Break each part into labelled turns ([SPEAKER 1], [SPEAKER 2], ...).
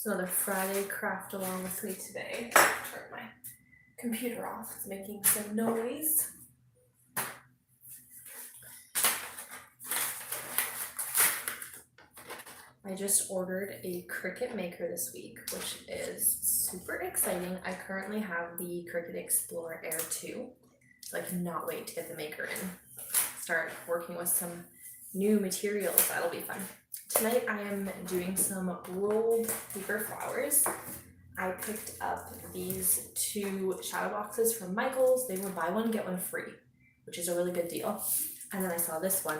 [SPEAKER 1] Another Friday craft along with me today. Turn my computer off, it's making some noise. I just ordered a Cricut maker this week, which is super exciting. I currently have the Cricut Explorer Air 2, so I cannot wait to get the maker in. Start working with some new materials, that'll be fun. Tonight I am doing some rolled paper flowers. I picked up these 2 shadow boxes from Michael's. They were buy one, get one free, which is a really good deal. And then I saw this one.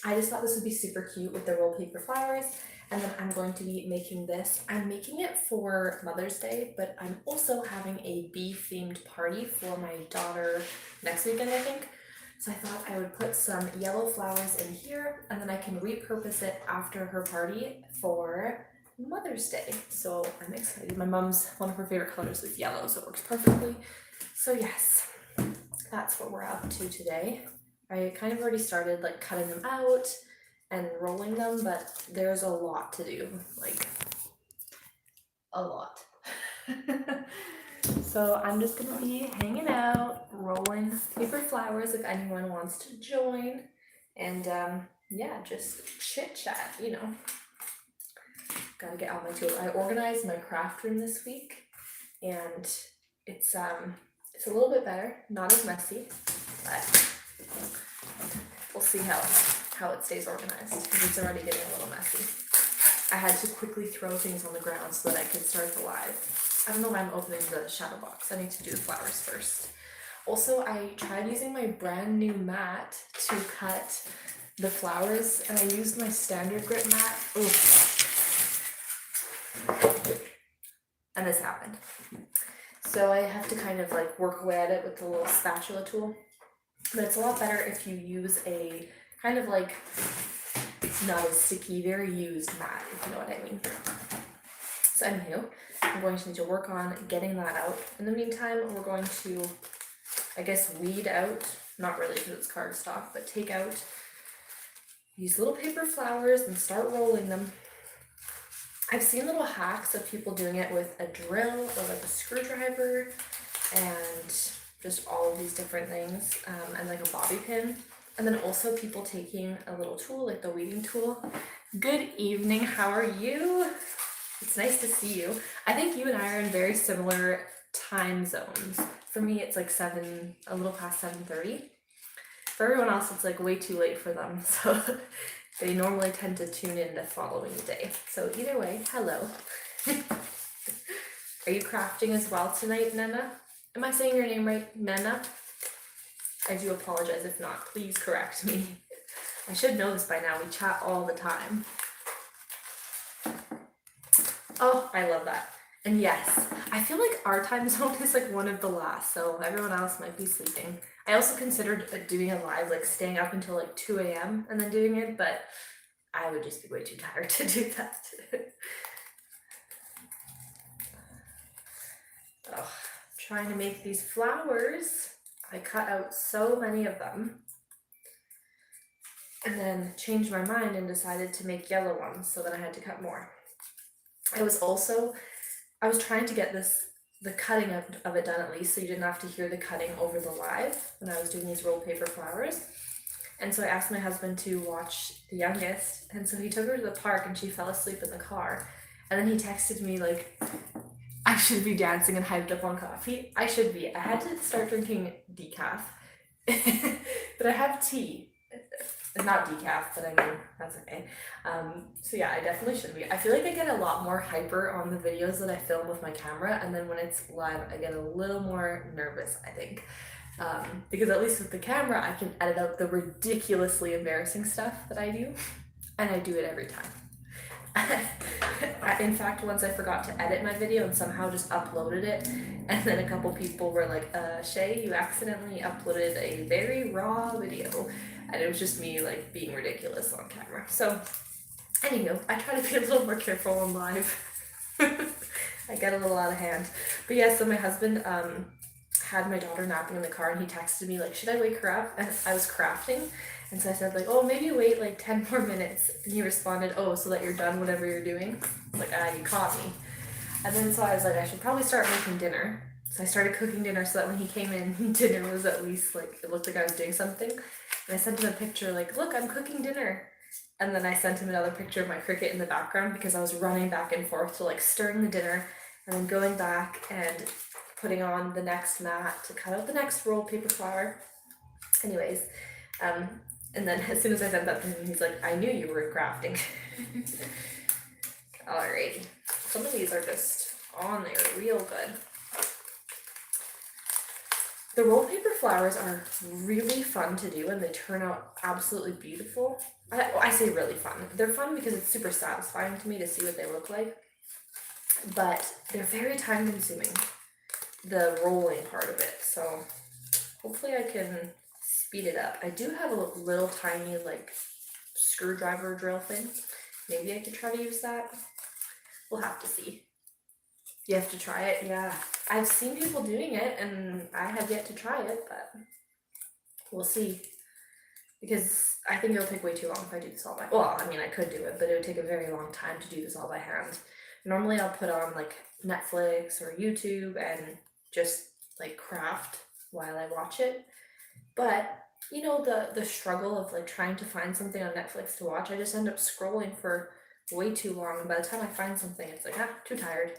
[SPEAKER 1] I just thought this would be super cute with the rolled paper flowers. And then I'm going to be making this. I'm making it for Mother's Day, but I'm also having a bee-themed party for my daughter next weekend, I think. So I thought I would put some yellow flowers in here, and then I can repurpose it after her party for Mother's Day. So I'm excited. My mom's, one of her favorite colors is yellow, so it works perfectly. So yes, that's what we're up to today. I kind of already started like cutting them out and rolling them, but there's a lot to do, like a lot. So I'm just gonna be hanging out, rolling paper flowers if anyone wants to join, and yeah, just chit chat, you know. Gotta get all my tools. I organized my craft room this week, and it's a little bit better, not as messy, but we'll see how it stays organized, because it's already getting a little messy. I had to quickly throw things on the ground so that I could start the live. I don't know why I'm opening the shadow box. I need to do the flowers first. Also, I tried using my brand new mat to cut the flowers, and I used my standard grip mat. And this happened. So I have to kind of like work away at it with the little spatula tool. But it's a lot better if you use a kind of like not as sticky, very used mat, if you know what I mean. So anywho, I'm going to need to work on getting that out. In the meantime, we're going to, I guess, weed out, not really because it's cardstock, but take out these little paper flowers and start rolling them. I've seen little hacks of people doing it with a drill or like a screwdriver and just all of these different things, and like a bobby pin. And then also people taking a little tool, like the weeding tool. Good evening, how are you? It's nice to see you. I think you and I are in very similar time zones. For me, it's like a little past 7:30. For everyone else, it's like way too late for them. So they normally tend to tune in the following day. So either way, hello. Are you crafting as well tonight, Nana? Am I saying your name right, Nana? I do apologize if not, please correct me. I should know this by now, we chat all the time. Oh, I love that. And yes, I feel like our time zone is like one of the last, so everyone else might be sleeping. I also considered doing a live, like staying up until like 2 a.m. and then doing it, but I would just be way too tired to do that. Oh, trying to make these flowers. I cut out so many of them and then changed my mind and decided to make yellow ones, so then I had to cut more. I was trying to get the cutting of it done at least, so you didn't have to hear the cutting over the live when I was doing these rolled paper flowers. And so I asked my husband to watch the youngest, and so he took her to the park and she fell asleep in the car. And then he texted me like, I should be dancing and hyped up on coffee. I should be. I had to start drinking decaf. But I have tea. Not decaf, but I mean, that's okay. So yeah, I definitely should be. I feel like I get a lot more hyper on the videos that I film with my camera, and then when it's live, I get a little more nervous, I think. Because at least with the camera, I can edit out the ridiculously embarrassing stuff that I do, and I do it every time. In fact, once I forgot to edit my video and somehow just uploaded it, and then a couple people were like, Shea, you accidentally uploaded a very raw video, and it was just me like being ridiculous on camera. So anywho, I try to be a little more careful on live. I get a little out of hand. But yeah, so my husband had my daughter napping in the car, and he texted me like, should I wake her up? And I was crafting, and so I said like, oh, maybe wait like 10 more minutes. And he responded, oh, so that you're done whatever you're doing. It's like, you caught me. And then so I was like, I should probably start making dinner. So I started cooking dinner so that when he came in, dinner was at least like, it looked like I was doing something. And I sent him a picture like, look, I'm cooking dinner. And then I sent him another picture of my Cricut in the background because I was running back and forth to like stirring the dinner and then going back and putting on the next mat to cut out the next roll of paper flower. Anyways, and then as soon as I sent that to him, he's like, I knew you were crafting. Alrighty, some of these are just on there real good. The roll paper flowers are really fun to do and they turn out absolutely beautiful. I say really fun. They're fun because it's super satisfying to me to see what they look like. But they're very time consuming, the rolling part of it. So hopefully I can speed it up. I do have a little tiny like screwdriver drill thing. Maybe I could try to use that. We'll have to see. You have to try it, yeah. I've seen people doing it and I have yet to try it, but we'll see. Because I think it'll take way too long if I do this all by, well, I mean, I could do it, but it would take a very long time to do this all by hand. Normally I'll put on like Netflix or YouTube and just like craft while I watch it. But you know, the struggle of like trying to find something on Netflix to watch, I just end up scrolling for way too long. And by the time I find something, it's like, too tired.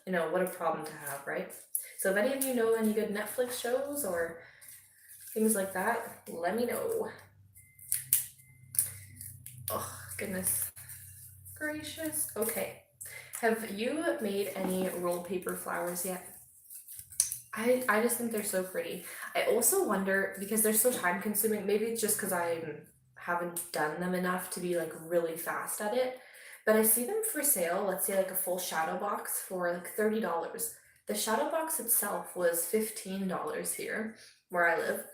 [SPEAKER 1] You know, what a problem to have, right? So if any of you know any good Netflix shows or things like that, let me know. Oh, goodness gracious. Okay. Have you made any rolled paper flowers yet? I just think they're so pretty. I also wonder, because they're so time consuming, maybe it's just because I haven't done them enough to be like really fast at it, but I see them for sale, let's say like a full shadow box for like $30. The shadow box itself was $15 here where I live.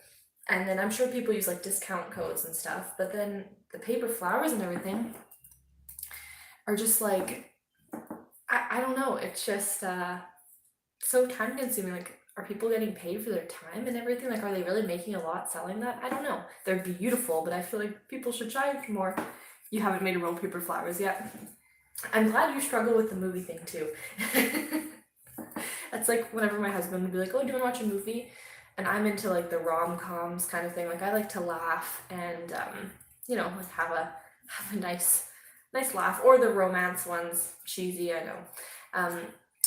[SPEAKER 1] And then I'm sure people use like discount codes and stuff, but then the paper flowers and everything are just like, I don't know, it's just so time consuming. Like, are people getting paid for their time and everything? Like, are they really making a lot selling that? I don't know. They're beautiful, but I feel like people should charge more. You haven't made a roll paper flowers yet. I'm glad you struggle with the movie thing too. That's like whenever my husband would be like, oh, do you want to watch a movie? And I'm into like the rom-coms kind of thing. Like, I like to laugh and you know, like have a nice laugh, or the romance ones, cheesy, I know.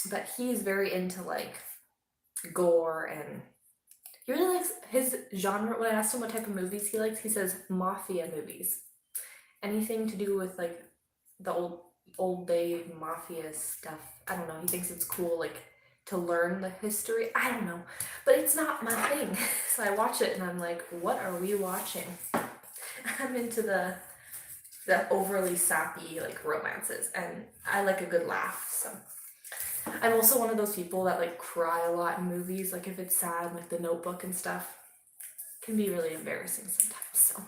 [SPEAKER 1] But he's very into like gore, and he really likes his genre. When I asked him what type of movies he likes, he says mafia movies. Anything to do with like the old day mafia stuff. I don't know. He thinks it's cool, like to learn the history. I don't know, but it's not my thing. So I watch it and I'm like, what are we watching? I'm into the overly sappy like romances, and I like a good laugh. So I'm also one of those people that like cry a lot in movies. Like if it's sad, like The Notebook and stuff, can be really embarrassing sometimes. So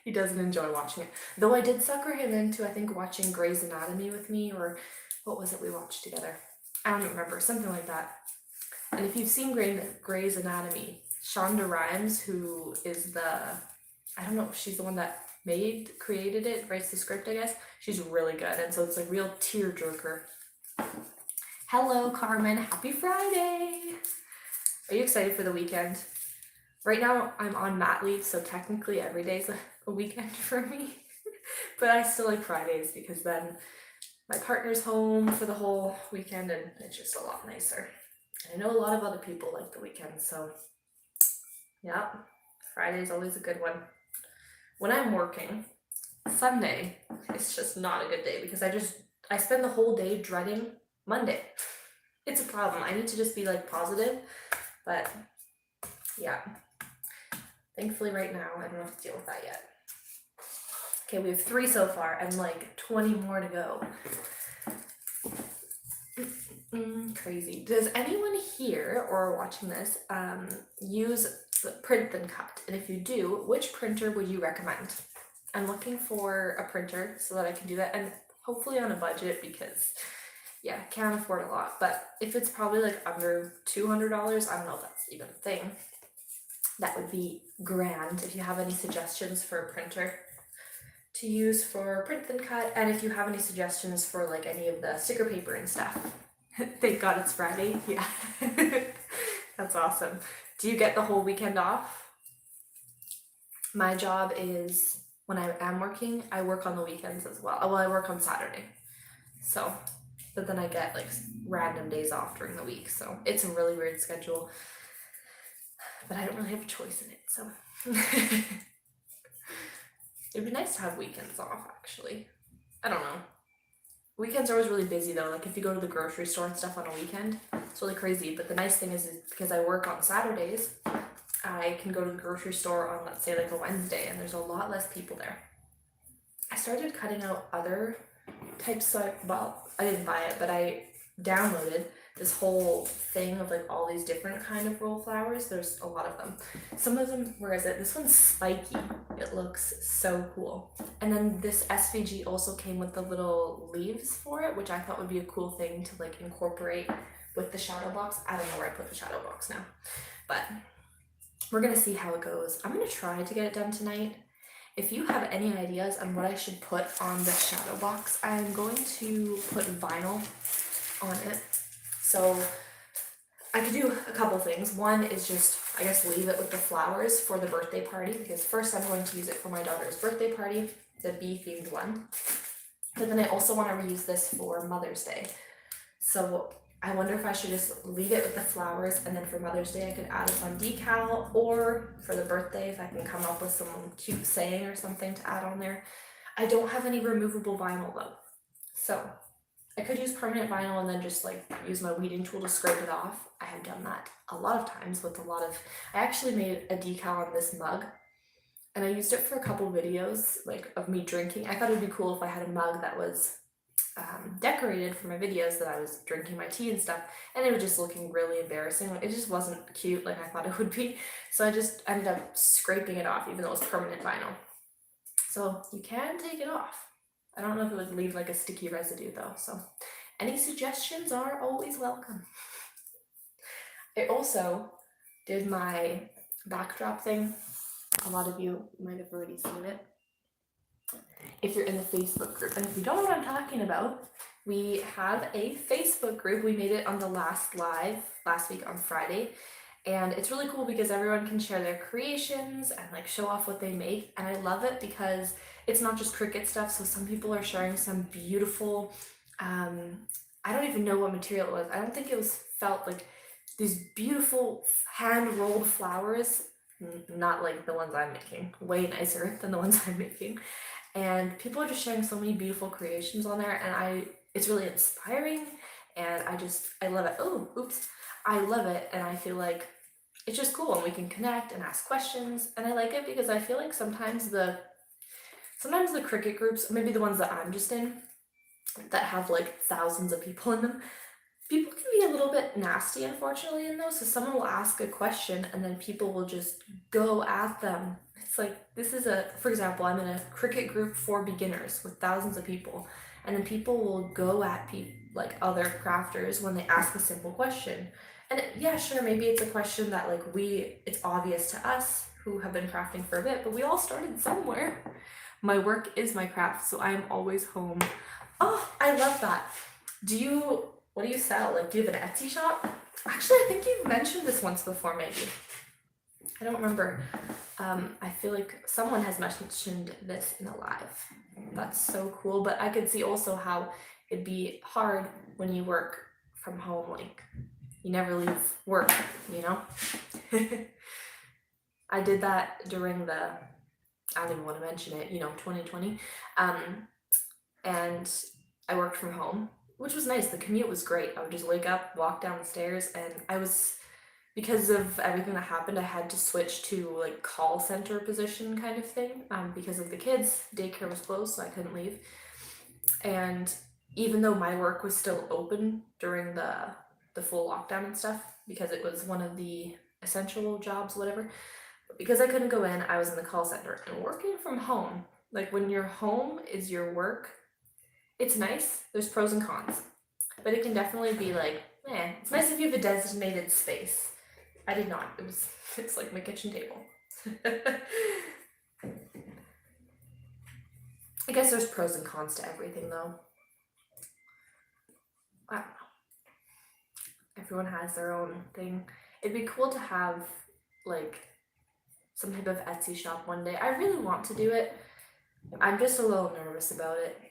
[SPEAKER 1] he doesn't enjoy watching it. Though I did sucker him into, I think, watching Grey's Anatomy with me, or what was it we watched together? I don't remember, something like that. And if you've seen Grey's Anatomy, Shonda Rhimes, who is I don't know, she's the one that created it, writes the script, I guess. She's really good, and so it's a real tearjerker. Hello, Carmen. Happy Friday! Are you excited for the weekend? Right now, I'm on mat leave, so technically every day's a weekend for me. But I still like Fridays because then my partner's home for the whole weekend and it's just a lot nicer. And I know a lot of other people like the weekend, so yeah, Friday's always a good one. When I'm working, Sunday is just not a good day because I spend the whole day dreading Monday. It's a problem. I need to just be like positive, but yeah. Thankfully right now I don't have to deal with that yet. Okay, we have 3 so far and like 20 more to go. Crazy. Does anyone here or watching this use print then cut? And if you do, which printer would you recommend? I'm looking for a printer so that I can do that, and hopefully on a budget because yeah, can't afford a lot. But if it's probably like under $200, I don't know if that's even a thing, that would be grand. If you have any suggestions for a printer, to use for print and cut, and if you have any suggestions for like any of the sticker paper and stuff. Thank God it's Friday. Yeah. That's awesome. Do you get the whole weekend off? My job is, when I am working, I work on the weekends as well. Well, I work on Saturday. So, but then I get like random days off during the week. So it's a really weird schedule, but I don't really have a choice in it. So it'd be nice to have weekends off, actually. I don't know. Weekends are always really busy though. Like if you go to the grocery store and stuff on a weekend, it's really crazy. But the nice thing is because I work on Saturdays, I can go to the grocery store on, let's say, like a Wednesday, and there's a lot less people there. I started cutting out other types of, well, I didn't buy it, but I downloaded this whole thing of like all these different kind of roll flowers. There's a lot of them. Some of them, where is it? This one's spiky. It looks so cool. And then this SVG also came with the little leaves for it, which I thought would be a cool thing to like incorporate with the shadow box. I don't know where I put the shadow box now, but we're gonna see how it goes. I'm gonna try to get it done tonight. If you have any ideas on what I should put on the shadow box, I'm going to put vinyl on it. So I could do a couple things. One is just, I guess, leave it with the flowers for the birthday party, because first I'm going to use it for my daughter's birthday party, the bee themed one. But then I also want to reuse this for Mother's Day. So I wonder if I should just leave it with the flowers, and then for Mother's Day I could add some decal, or for the birthday if I can come up with some cute saying or something to add on there. I don't have any removable vinyl though, so I could use permanent vinyl and then just like use my weeding tool to scrape it off. I have done that a lot of times with a lot of, I actually made a decal on this mug, and I used it for a couple videos like of me drinking. I thought it'd be cool if I had a mug that was decorated for my videos, that I was drinking my tea and stuff, and it was just looking really embarrassing. It just wasn't cute like I thought it would be, so I just ended up scraping it off, even though it was permanent vinyl. So you can take it off. I don't know if it would leave like a sticky residue though, so any suggestions are always welcome. I also did my backdrop thing. A lot of you might have already seen it if you're in the Facebook group. And if you don't know what I'm talking about, we have a Facebook group. We made it on the last live last week on Friday, and it's really cool because everyone can share their creations and like show off what they make. And I love it because it's not just Cricut stuff. So some people are sharing some beautiful, I don't even know what material it was. I don't think it was felt, like these beautiful hand rolled flowers, not like the ones I'm making, way nicer than the ones I'm making. And people are just sharing so many beautiful creations on there, and it's really inspiring, and I love it. Oh, oops. I love it, and I feel like it's just cool, and we can connect and ask questions, and I like it because I feel like sometimes the Cricut groups, maybe the ones that I'm just in, that have like thousands of people in them, people can be a little bit nasty, unfortunately, in those. So someone will ask a question and then people will just go at them. It's like, for example, I'm in a Cricut group for beginners with thousands of people, and then people will go at like other crafters when they ask a simple question. And yeah, sure, maybe it's a question that like it's obvious to us who have been crafting for a bit, but we all started somewhere. My work is my craft, so I am always home. Oh, I love that. What do you sell? Like, do you have an Etsy shop? Actually, I think you've mentioned this once before, maybe. I don't remember. I feel like someone has mentioned this in a live. That's so cool. But I could see also how it'd be hard when you work from home. Like, you never leave work, you know? I did that during I don't even want to mention it, 2020. And I worked from home, which was nice. The commute was great. I would just wake up, walk down the stairs, and because of everything that happened, I had to switch to like call center position kind of thing, because of the kids. Daycare was closed, so I couldn't leave. And even though my work was still open during the full lockdown and stuff, because it was one of the essential jobs, whatever, but because I couldn't go in, I was in the call center. And working from home, like when your home is your work, it's nice. There's pros and cons, but it can definitely be like, it's nice if you have a designated space. I did not. It's like my kitchen table. I guess there's pros and cons to everything though. I don't know. Everyone has their own thing. It'd be cool to have like some type of Etsy shop one day. I really want to do it. I'm just a little nervous about it.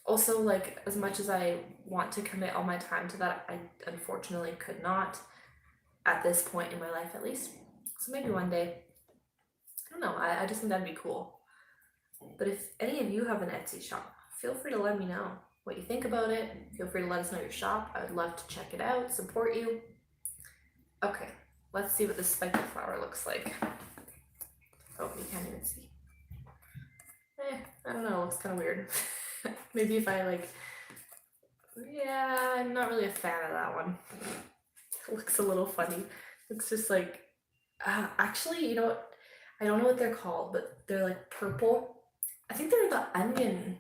[SPEAKER 1] Also, like, as much as I want to commit all my time to that, I unfortunately could not at this point in my life, at least. So maybe one day. I don't know. I just think that'd be cool. But if any of you have an Etsy shop, feel free to let me know what you think about it. Feel free to let us know your shop. I would love to check it out, support you. Okay, let's see what this spiky flower looks like. Oh, you can't even see. I don't know, it looks kind of weird. Maybe if I like, yeah, I'm not really a fan of that one. It looks a little funny. Looks just like, actually, you know what? I don't know what they're called, but they're like purple. I think they're the onion.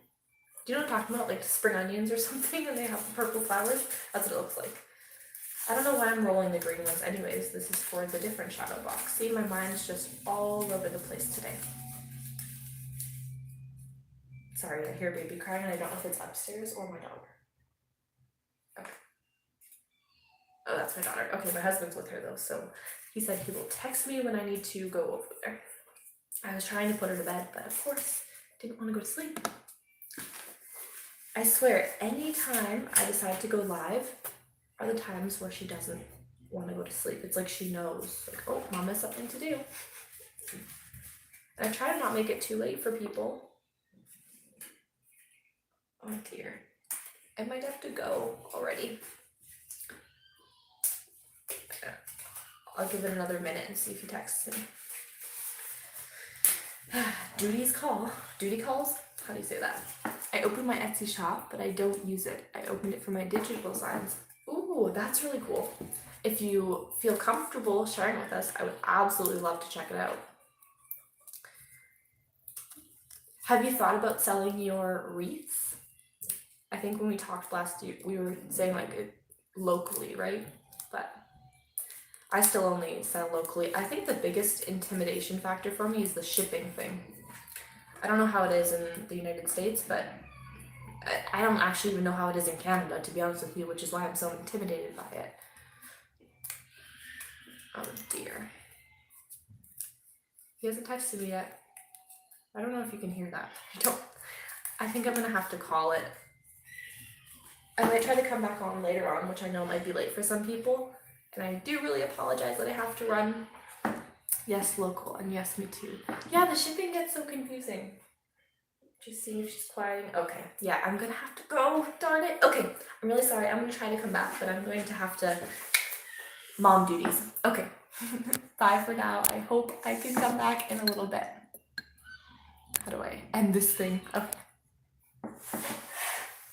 [SPEAKER 1] Do you know what I'm talking about? Like spring onions or something, and they have purple flowers? That's what it looks like. I don't know why I'm rolling the green ones anyways. This is for the different shadow box. See, my mind's just all over the place today. Sorry, I hear baby crying and I don't know if it's upstairs or my daughter. Okay. Oh, that's my daughter. Okay, my husband's with her though, so he said he will text me when I need to go over there. I was trying to put her to bed, but of course, didn't want to go to sleep. I swear, anytime I decide to go live are the times where she doesn't want to go to sleep. It's like she knows, like, oh, mom has something to do. And I try to not make it too late for people. Oh dear. I might have to go already. I'll give it another minute and see if he texts me. Duty calls? How do you say that? I opened my Etsy shop, but I don't use it. I opened it for my digital signs. Ooh, that's really cool. If you feel comfortable sharing with us, I would absolutely love to check it out. Have you thought about selling your wreaths? I think when we talked last year, we were saying like locally, right? But I still only sell locally. I think the biggest intimidation factor for me is the shipping thing. I don't know how it is in the United States, but I don't actually even know how it is in Canada, to be honest with you, which is why I'm so intimidated by it. Oh dear. He hasn't texted me yet. I don't know if you can hear that. I think I'm gonna have to call it. I might try to come back on later on, which I know might be late for some people. And I do really apologize that I have to run. Yes, local, and yes, me too. Yeah, the shipping gets so confusing. Just seeing if she's quieting. Okay, yeah, I'm gonna have to go, darn it. Okay, I'm really sorry. I'm gonna try to come back, but I'm going to have to mom duties. Okay, bye for now. I hope I can come back in a little bit. How do I end this thing? Okay.